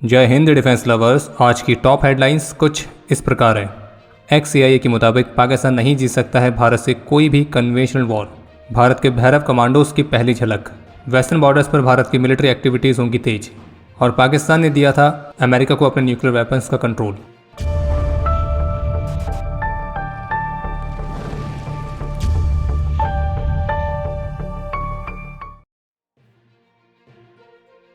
जय Hind defence lovers. आज की टॉप हेडलाइंस कुछ इस प्रकार है। एक्स-CIA के मुताबिक पाकिस्तान नहीं जीत सकता है भारत से कोई भी कन्वेंशनल वॉर। भारत के भैरव कमांडोज की पहली झलक। वेस्टर्न बॉर्डर्स पर भारत की मिलिट्री एक्टिविटीज़ होंगी तेज। और पाकिस्तान ने दिया था अमेरिका को अपने न्यूक्लियर वेपन्स का कंट्रोल।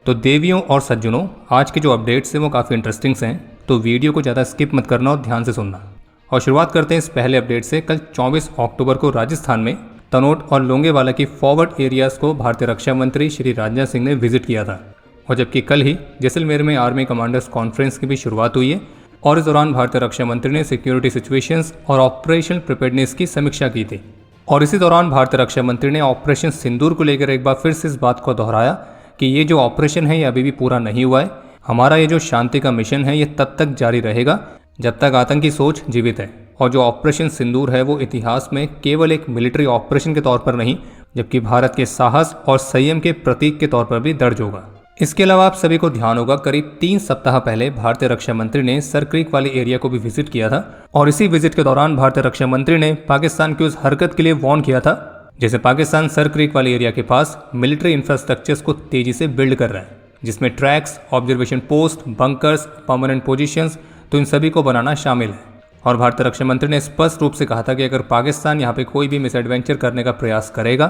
तो देवियों और सज्जनों, आज के जो अपडेट्स हैं वो काफ़ी इंटरेस्टिंग हैं, तो वीडियो को ज़्यादा स्किप मत करना और ध्यान से सुनना। और शुरुआत करते हैं इस पहले अपडेट से। कल 24 अक्टूबर को राजस्थान में तनोट और लोंगेवाला की फॉरवर्ड एरियाज़ को भारतीय रक्षा मंत्री श्री राजनाथ सिंह ने विजिट किया था। और जबकि कल ही जैसलमेर में आर्मी कमांडर्स कॉन्फ्रेंस की भी शुरुआत हुई है और इस दौरान भारतीय रक्षा मंत्री ने सिक्योरिटी सिचुएशंस और ऑपरेशनल प्रिपेयर्डनेस की समीक्षा की थी। और इसी दौरान भारतीय रक्षा मंत्री ने ऑपरेशन सिंदूर को लेकर एक बार फिर से इस बात को दोहराया कि ये जो ऑपरेशन है ये अभी भी पूरा नहीं हुआ है। हमारा ये जो शांति का मिशन है ये तब तक जारी रहेगा जब तक आतंकी सोच जीवित है। और जो ऑपरेशन सिंदूर है वो इतिहास में केवल एक मिलिट्री ऑपरेशन के तौर पर नहीं, जबकि भारत के साहस और संयम के प्रतीक के तौर पर भी दर्ज होगा। इसके अलावा आप सभी को ध्यान होगा, करीब 3 सप्ताह पहले भारतीय रक्षा मंत्री ने सर क्रीक वाले एरिया को भी विजिट किया था। और इसी विजिट के दौरान भारतीय रक्षा मंत्री ने पाकिस्तान की उस हरकत के लिए वार्न किया था जैसे पाकिस्तान सर क्रीक वाले एरिया के पास मिलिट्री इंफ्रास्ट्रक्चर्स को तेजी से बिल्ड कर रहा है, जिसमें tracks, observation post, bunkers, permanent positions, तो इन सभी को बनाना शामिल है। और भारतीय रक्षा मंत्री ने स्पष्ट रूप से कहा था कि अगर पाकिस्तान यहाँ पे कोई भी मिसएडवेंचर करने का प्रयास करेगा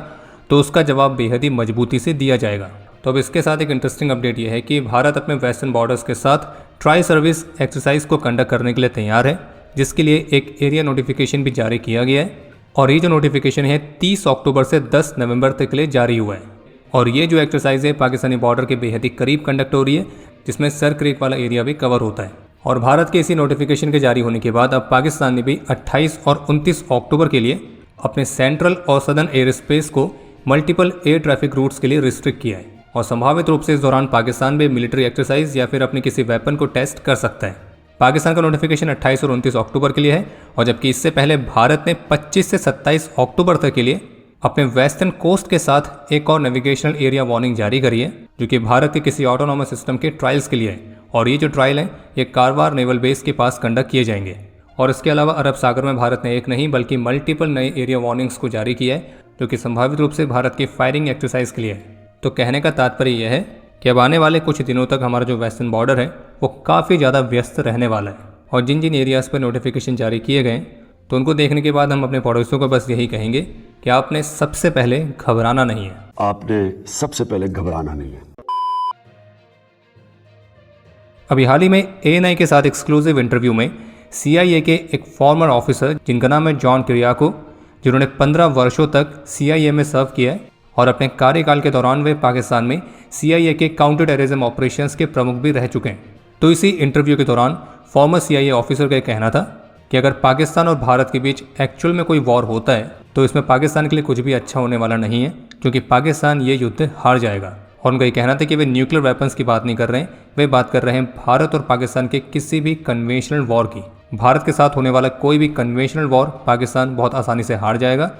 तो उसका जवाब बेहद ही मजबूती से दिया जाएगा। तो अब इसके साथ एक इंटरेस्टिंग अपडेट ये है कि भारत अपने वेस्टर्न बॉर्डर्स के साथ ट्राई सर्विस एक्सरसाइज को कंडक्ट करने के लिए तैयार है, जिसके लिए एक एरिया नोटिफिकेशन भी जारी किया गया है। और ये जो नोटिफिकेशन है 30 अक्टूबर से 10 नवंबर तक के लिए जारी हुआ है। और ये जो एक्सरसाइज है पाकिस्तानी बॉर्डर के बेहद ही करीब कंडक्ट हो रही है, जिसमें सर क्रीक वाला एरिया भी कवर होता है। और भारत के इसी नोटिफिकेशन के जारी होने के बाद अब पाकिस्तान ने भी 28 और 29 अक्टूबर के लिए अपने सेंट्रल और सदर्न एयर स्पेस को मल्टीपल एयर ट्रैफिक रूट्स के लिए रिस्ट्रिक्ट किया है। और संभावित रूप से इस दौरान पाकिस्तान भी मिलिट्री एक्सरसाइज या फिर अपने किसी वेपन को टेस्ट कर सकता है। पाकिस्तान का नोटिफिकेशन 28 और 29 अक्टूबर के लिए है। और जबकि इससे पहले भारत ने 25 से 27 अक्टूबर तक के लिए अपने वेस्टर्न कोस्ट के साथ एक और नेविगेशनल एरिया वार्निंग जारी करी है, जो कि भारत के किसी ऑटोनॉमस सिस्टम के ट्रायल्स के लिए है। और ये जो ट्रायल है ये कारवार नेवल बेस के पास कंडक्ट किए जाएंगे। और इसके अलावा अरब सागर में भारत ने एक नहीं बल्कि मल्टीपल नए एरिया वार्निंग्स को जारी किया है, जो कि संभावित रूप से भारत की फायरिंग एक्सरसाइज के लिए है। तो कहने का तात्पर्य यह है कि अब आने वाले कुछ दिनों तक हमारा जो वेस्टर्न बॉर्डर है वो काफ़ी ज़्यादा व्यस्त रहने वाला है। और जिन जिन एरियाज़ पर नोटिफिकेशन जारी किए गए तो उनको देखने के बाद हम अपने पड़ोसियों को बस यही कहेंगे कि आपने सबसे पहले घबराना नहीं है। आपने सबसे पहले घबराना नहीं है। अभी हाल ही में ANI के साथ एक्सक्लूसिव इंटरव्यू में CIA के एक फॉर्मर ऑफिसर जिनका नाम है जॉन किरियाको, जिन्होंने 15 वर्षों तक CIA में सर्व किया है और अपने कार्यकाल के दौरान वे पाकिस्तान में CIA के काउंटर टेररिज्म ऑपरेशंस के प्रमुख भी रह चुके हैं। तो इसी इंटरव्यू के दौरान फॉर्मर CIA ऑफिसर का कहना था कि अगर पाकिस्तान और भारत के बीच एक्चुअल में कोई वॉर होता है तो इसमें पाकिस्तान के लिए कुछ भी अच्छा होने वाला नहीं है, क्योंकि पाकिस्तान ये युद्ध हार जाएगा। और उनका ये कहना था कि वे न्यूक्लियर वेपन्स की बात नहीं कर रहे हैं, वे बात कर रहे हैं भारत और पाकिस्तान के किसी भी कन्वेंशनल वॉर की। भारत के साथ होने वाला कोई भी कन्वेंशनल वॉर पाकिस्तान बहुत आसानी से हार जाएगा।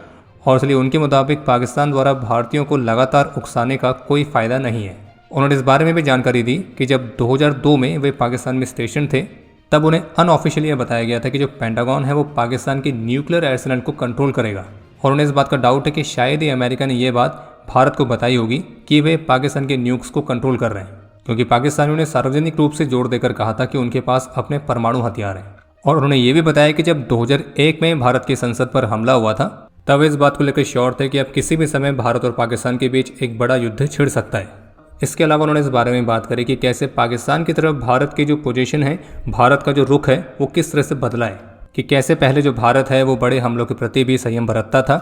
और इसलिए उनके मुताबिक पाकिस्तान द्वारा भारतीयों को लगातार उकसाने का कोई फ़ायदा नहीं है। उन्होंने इस बारे में भी जानकारी दी कि जब 2002 में वे पाकिस्तान में स्टेशन थे तब उन्हें अनऑफिशियली बताया गया था कि जो पेंटागन है वो पाकिस्तान की न्यूक्लियर आर्सेनल को कंट्रोल करेगा। और उन्हें इस बात का डाउट है कि शायद ही अमेरिका ने यह बात भारत को बताई होगी कि वे पाकिस्तान के न्यूक्स को कंट्रोल कर रहे हैं, क्योंकि पाकिस्तानियों ने सार्वजनिक रूप से जोर देकर कहा था कि उनके पास अपने परमाणु हथियार हैं। और उन्होंने ये भी बताया कि जब 2001 में भारत की संसद पर हमला हुआ था तब इस बात को लेकर श्योर थे कि अब किसी भी समय भारत और पाकिस्तान के बीच एक बड़ा युद्ध छिड़ सकता है। इसके अलावा उन्होंने इस बारे में बात करी कि कैसे पाकिस्तान की तरफ भारत की जो पोजीशन है, भारत का जो रुख है वो किस तरह से बदला है, कि कैसे पहले जो भारत है वो बड़े हमलों के प्रति भी संयम बरतता था,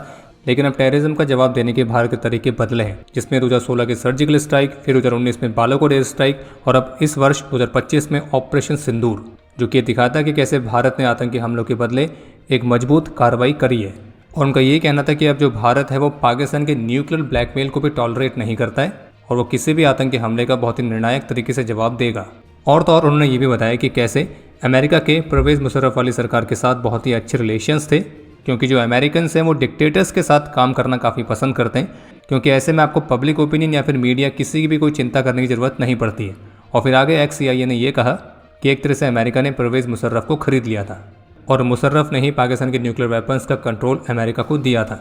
लेकिन अब टेररिज्म का जवाब देने के भारत के तरीके बदले हैं, जिसमें 2016 की सर्जिकल स्ट्राइक, फिर 2019 में बालाकोट एयर स्ट्राइक और अब इस वर्ष 2025 में ऑपरेशन सिंदूर, जो कि दिखाता कि कैसे भारत ने आतंकी हमलों के बदले एक मजबूत कार्रवाई करी है। और उनका ये कहना था कि अब जो भारत है वो पाकिस्तान के न्यूक्लियर ब्लैकमेल को भी टॉलरेट नहीं करता है और वो किसी भी आतंकी हमले का बहुत ही निर्णायक तरीके से जवाब देगा। और तो और उन्होंने ये भी बताया कि कैसे अमेरिका के परवेज़ मुशर्रफ वाली सरकार के साथ बहुत ही अच्छे रिलेशंस थे, क्योंकि जो अमेरिकन्स हैं वो डिक्टेटर्स के साथ काम करना काफ़ी पसंद करते हैं, क्योंकि ऐसे में आपको पब्लिक ओपिनियन या फिर मीडिया किसी की भी कोई चिंता करने की ज़रूरत नहीं पड़ती है। और फिर आगे XCIA ने यह कहा कि एक तरह से अमेरिका ने परवेज़ मुशर्रफ को खरीद लिया था और मुशर्रफ ने ही पाकिस्तान के न्यूक्लियर वेपन्स का कंट्रोल अमेरिका को दिया था,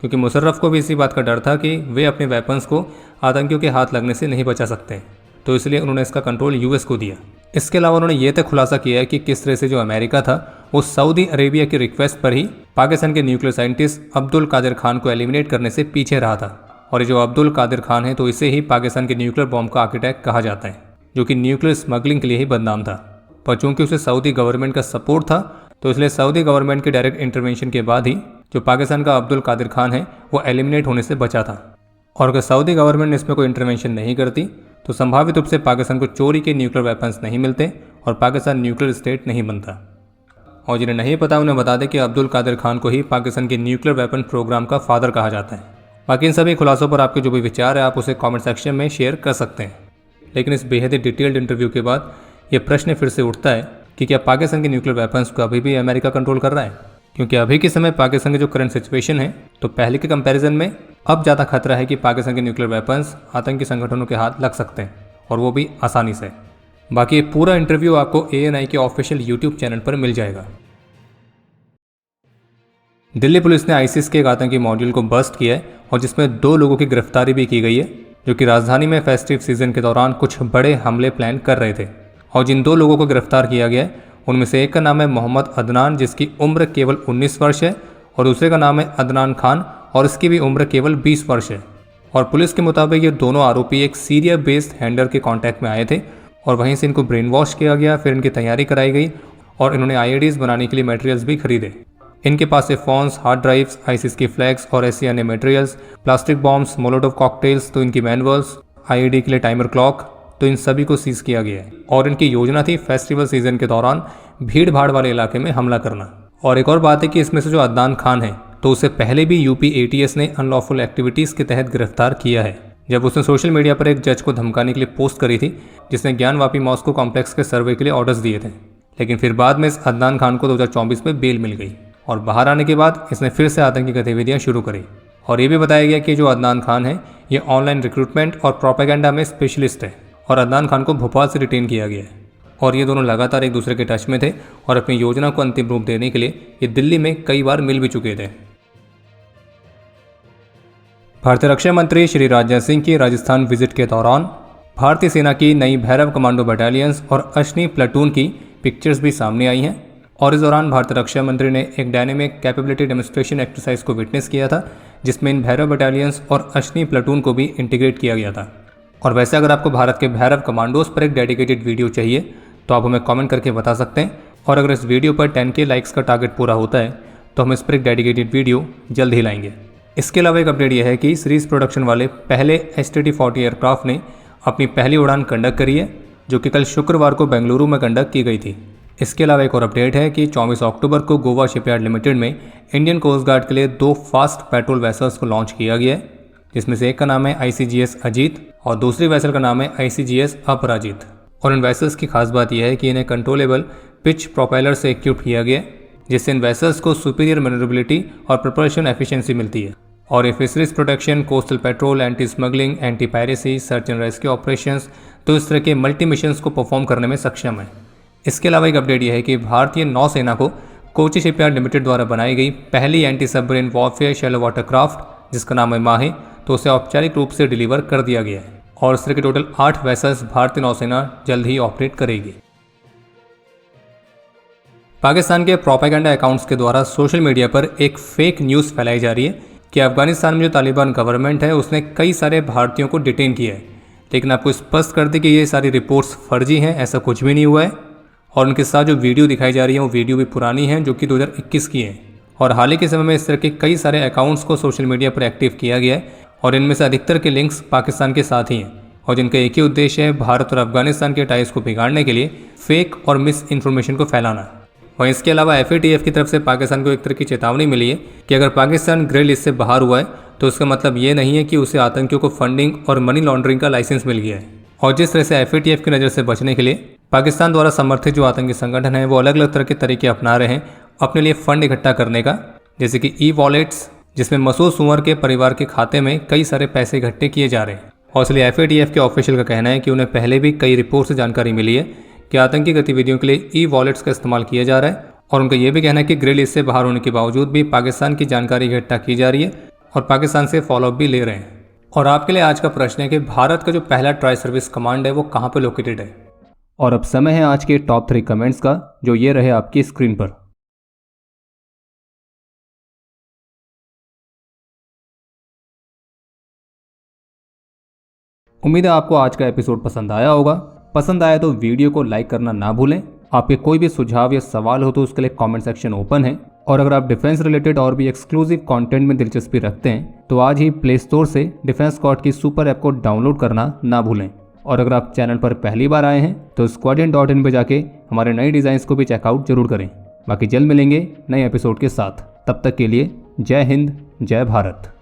क्योंकि मुशर्रफ को भी इसी बात का डर था कि वे अपने वेपन्स को आतंकियों के हाथ लगने से नहीं बचा सकते, तो इसलिए उन्होंने इसका कंट्रोल US को दिया। इसके अलावा उन्होंने ये तक खुलासा किया है कि किस तरह से जो अमेरिका था वो सऊदी अरेबिया की रिक्वेस्ट पर ही पाकिस्तान के न्यूक्लियर साइंटिस्ट अब्दुल कादिर खान को एलिमिनेट करने से पीछे रहा था। और ये जो अब्दुल कादिर खान है तो इसे ही पाकिस्तान के न्यूक्लियर बॉम्ब का आर्किटेक्ट कहा जाता है, जो कि न्यूक्लियर स्मगलिंग के लिए ही बदनाम था। पर चूंकि उसे सऊदी गवर्नमेंट का सपोर्ट था तो इसलिए सऊदी गवर्नमेंट के डायरेक्ट इंटरवेंशन के बाद ही जो पाकिस्तान का अब्दुल कादिर खान है वो एलिमिनेट होने से बचा था। और अगर सऊदी गवर्नमेंट इसमें कोई इंटरवेंशन नहीं करती तो संभावित रूप से पाकिस्तान को चोरी के न्यूक्लियर वेपन्स नहीं मिलते और पाकिस्तान न्यूक्लियर स्टेट नहीं बनता। और जिन्हें नहीं पता उन्हें बता दें कि अब्दुल कादिर खान को ही पाकिस्तान के न्यूक्लियर वेपन प्रोग्राम का फादर कहा जाता है। बाकी इन सभी खुलासों पर आपके जो भी विचार है आप उसे कमेंट सेक्शन में शेयर कर सकते हैं। लेकिन इस बेहद डिटेल्ड इंटरव्यू के बाद ये प्रश्न फिर से उठता है कि क्या पाकिस्तान के न्यूक्लियर वेपन्स को अभी भी अमेरिका कंट्रोल कर रहा है? क्योंकि अभी के समय पाकिस्तान की जो करंट सिचुएशन है तो पहले के कंपैरिजन में अब ज़्यादा खतरा है कि पाकिस्तान के न्यूक्लियर वेपन्स आतंकी संगठनों के हाथ लग सकते हैं, और वो भी आसानी से। बाकी ये पूरा इंटरव्यू आपको ANI के ऑफिशियल YouTube चैनल पर मिल जाएगा। दिल्ली पुलिस ने ISIS के एक आतंकी मॉड्यूल को बस्ट किया है और जिसमें 2 लोगों की गिरफ्तारी भी की गई है, जो कि राजधानी में फेस्टिव सीजन के दौरान कुछ बड़े हमले प्लान कर रहे थे। और जिन 2 लोगों को गिरफ्तार किया गया है उनमें से एक का नाम है मोहम्मद अदनान, जिसकी उम्र केवल 19 वर्ष है, और दूसरे का नाम है अदनान खान और इसकी भी उम्र केवल 20 वर्ष है। और पुलिस के मुताबिक ये दोनों आरोपी एक सीरिया बेस्ड हैंडलर के कांटेक्ट में आए थे और वहीं से इनको ब्रेन वॉश किया गया, फिर इनकी तैयारी कराई गई और इन्होंने IEDs बनाने के लिए मटेरियल्स भी खरीदे। इनके पास से फोन्स, हार्ड ड्राइव्स, ISIS की फ्लैग्स और ऐसे अन्य materials, plastic bombs, Molotov cocktails, तो इनकी मैनुअल्स, IED के लिए टाइमर क्लॉक, तो इन सभी को सीज किया गया है। और इनकी योजना थी फेस्टिवल सीजन के दौरान भीड़ भाड़ वाले इलाके में हमला करना। और एक और बात है कि इसमें से जो अदनान खान है तो उसे पहले भी UP ATS ने अनलॉफुल एक्टिविटीज़ के तहत गिरफ्तार किया है, जब उसने सोशल मीडिया पर एक जज को धमकाने के लिए पोस्ट करी थी जिसने ज्ञानवापी मॉस्को कॉम्प्लेक्स के सर्वे के लिए ऑर्डर्स दिए थे। लेकिन फिर बाद में इस अदनान खान को 2024 में बेल मिल गई और बाहर आने के बाद इसने फिर से आतंकी गतिविधियां शुरू करी। और ये भी बताया गया कि जो अदनान खान है ये ऑनलाइन रिक्रूटमेंट और प्रोपेगेंडा में स्पेशलिस्ट है और अदनान खान को भोपाल से डिटेन किया गया है। और ये दोनों लगातार एक दूसरे के टच में थे और अपनी योजना को अंतिम रूप देने के लिए ये दिल्ली में कई बार मिल भी चुके थे। भारतीय रक्षा मंत्री श्री राजनाथ सिंह की राजस्थान विजिट के दौरान भारतीय सेना की नई भैरव कमांडो बटालियंस और अश्नी प्लाटून की पिक्चर्स भी सामने आई हैं। और इस दौरान भारतीय रक्षा मंत्री ने एक डायनेमिक कैपेबिलिटी डेमोन्स्ट्रेशन एक्सरसाइज को विटनेस किया था, जिसमें इन भैरव बटालियंस और अश्नी प्लाटून को भी इंटीग्रेट किया गया था। और वैसे अगर आपको भारत के भैरव कमांडोज पर एक डेडिकेटेड वीडियो चाहिए तो आप हमें कमेंट करके बता सकते हैं। और अगर इस वीडियो पर 10K लाइक्स का टारगेट पूरा होता है तो हम इस पर एक डेडिकेटेड वीडियो जल्द ही लाएंगे। इसके अलावा एक अपडेट यह है कि सीरीज प्रोडक्शन वाले पहले STD-40 एयरक्राफ्ट ने अपनी पहली उड़ान कंडक्ट करी है, जो कि कल शुक्रवार को बेंगलुरु में कंडक्ट की गई थी। इसके अलावा एक और अपडेट है कि 24 अक्टूबर को गोवा शिपयार्ड लिमिटेड में इंडियन कोस्ट गार्ड के लिए 2 फास्ट पेट्रोल वेसल्स को लॉन्च किया गया है, जिसमें से एक का नाम है ICGS अजीत और दूसरी वेसल का नाम है ICGS अपराजित। और इन वेसल्स की खास बात यह है कि इन्हें कंट्रोलेबल पिच प्रोपेलर से इक्विप किया गया है, जिससे इन वेसल्स को सुपीरियर मैनेवरेबिलिटी और प्रोपल्शन एफिशिएंसी मिलती है। और ये fisheries protection, coastal petrol, anti smuggling, anti piracy, search and rescue operations, तो इस तरह के मल्टी मिशंस को परफॉर्म करने में सक्षम है। इसके अलावा एक अपडेट यह है कि भारतीय नौसेना को कोची शिपयार्ड लिमिटेड द्वारा बनाई गई पहली anti submarine warfare shallow water craft, जिसका नाम है माही, तो उसे औपचारिक रूप से डिलीवर कर दिया गया है। और इस तरह के टोटल 8 वेसल्स भारतीय नौसेना जल्द ही ऑपरेट करेगी। पाकिस्तान के प्रोपेगेंडा अकाउंट्स के द्वारा सोशल मीडिया पर एक फेक न्यूज़ फैलाई जा रही है कि अफगानिस्तान में जो तालिबान गवर्नमेंट है उसने कई सारे भारतीयों को डिटेन किया है। लेकिन आपको स्पष्ट कर दें कि ये सारी रिपोर्ट्स फर्जी हैं, ऐसा कुछ भी नहीं हुआ है। और उनके साथ जो वीडियो दिखाई जा रही है वो वीडियो भी पुरानी है, जो कि 2021 की है। और हाल ही के समय में इस तरह के कई सारे अकाउंट्स को सोशल मीडिया पर एक्टिव किया गया है और इनमें से अधिकतर के लिंक्स पाकिस्तान के साथ ही हैं और जिनका एक ही उद्देश्य है भारत और अफगानिस्तान के टाइज को बिगाड़ने के लिए फेक और मिस इन्फॉर्मेशन को फैलाना। वहीं इसके अलावा FATF की तरफ से पाकिस्तान को एक तरह की चेतावनी मिली है कि अगर पाकिस्तान ग्रे लिस्ट से बाहर हुआ है तो उसका मतलब ये नहीं है कि उसे आतंकियों को फंडिंग और मनी लॉन्ड्रिंग का लाइसेंस मिल गया है। और जिस तरह से FATF की नज़र से बचने के लिए पाकिस्तान द्वारा समर्थित जो आतंकी संगठन है वो अलग अलग तरह के तरीके अपना रहे हैं अपने लिए फंड इकट्ठा करने का, जैसे कि ई-वॉलेट्स, जिसमें मसूद सुंवर के परिवार के खाते में कई सारे पैसे इकट्ठे किए जा रहे हैं। और इसलिए FATF के ऑफिशियल का कहना है कि उन्हें पहले भी कई रिपोर्ट से जानकारी मिली है कि आतंकी गतिविधियों के लिए ई-वॉलेट्स का इस्तेमाल किया जा रहा है। और उनका यह भी कहना है कि ग्रिल इससे बाहर होने के बावजूद भी पाकिस्तान की जानकारी इकट्ठा की जा रही है और पाकिस्तान से फॉलोअप भी ले रहे हैं। और आपके लिए आज का प्रश्न है कि भारत का जो पहला ट्राई सर्विस कमांड है वो कहाँ पे लोकेटेड है। और अब समय है आज के टॉप 3 कमेंट्स का, जो ये रहे आपकी स्क्रीन पर। उम्मीद है आपको आज का एपिसोड पसंद आया होगा। पसंद आया तो वीडियो को लाइक करना ना भूलें। आपके कोई भी सुझाव या सवाल हो तो उसके लिए कमेंट सेक्शन ओपन है। और अगर आप डिफेंस रिलेटेड और भी एक्सक्लूसिव कंटेंट में दिलचस्पी रखते हैं तो आज ही प्ले स्टोर से डिफेंस स्क्वाड की सुपर ऐप को डाउनलोड करना ना भूलें। और अगर आप चैनल पर पहली बार आए हैं तो squadron.in पे जाके हमारे नए डिज़ाइंस को भी चेकआउट जरूर करें। बाकी जल्द मिलेंगे नए एपिसोड के साथ। तब तक के लिए जय हिंद, जय भारत।